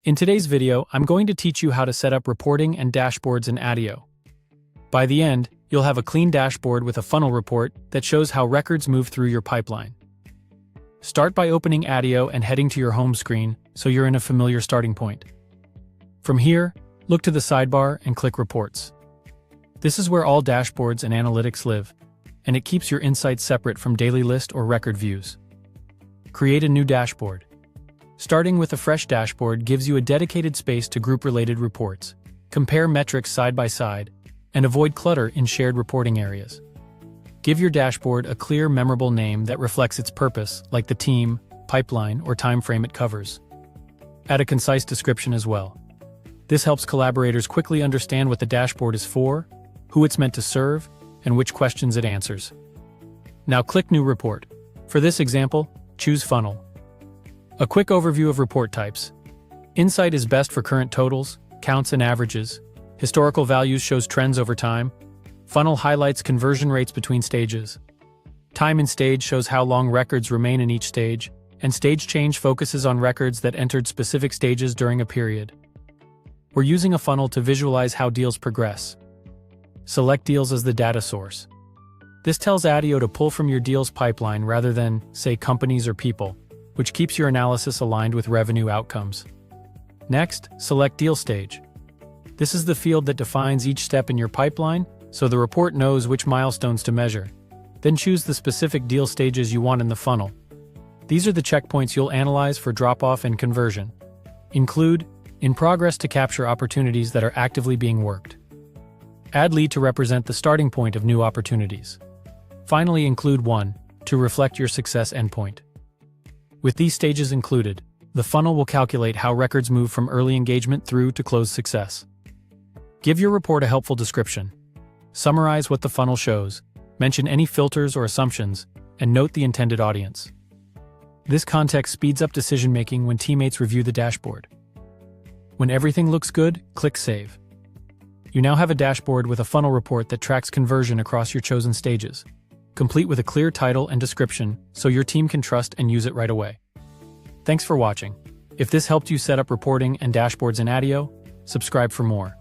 In today's video, I'm going to teach you how to set up reporting and dashboards in Attio. By the end, you'll have a clean dashboard with a funnel report that shows how records move through your pipeline. Start by opening Attio and heading to your home screen so you're in a familiar starting point. From here, look to the sidebar and click Reports. This is where all dashboards and analytics live, and it keeps your insights separate from daily list or record views. Create a new dashboard. Starting with a fresh dashboard gives you a dedicated space to group related reports, compare metrics side by side, and avoid clutter in shared reporting areas. Give your dashboard a clear, memorable name that reflects its purpose, like the team, pipeline, or time frame it covers. Add a concise description as well. This helps collaborators quickly understand what the dashboard is for, who it's meant to serve, and which questions it answers. Now click New Report. For this example, choose Funnel. A quick overview of report types. Insight is best for current totals, counts and averages. Historical values shows trends over time. Funnel highlights conversion rates between stages. Time in stage shows how long records remain in each stage, and stage change focuses on records that entered specific stages during a period. We're using a funnel to visualize how deals progress. Select deals as the data source. This tells Attio to pull from your deals pipeline rather than, say, companies or people, which keeps your analysis aligned with revenue outcomes. Next, select Deal Stage. This is the field that defines each step in your pipeline, so the report knows which milestones to measure. Then choose the specific deal stages you want in the funnel. These are the checkpoints you'll analyze for drop-off and conversion. Include in progress to capture opportunities that are actively being worked. Add lead to represent the starting point of new opportunities. Finally, include 1 to reflect your success endpoint. With these stages included, the funnel will calculate how records move from early engagement through to closed success. Give your report a helpful description. Summarize what the funnel shows, mention any filters or assumptions, and note the intended audience. This context speeds up decision-making when teammates review the dashboard. When everything looks good, click Save. You now have a dashboard with a funnel report that tracks conversion across your chosen stages, complete with a clear title and description so your team can trust and use it right away. Thanks for watching. If this helped you set up reporting and dashboards in Attio, subscribe for more.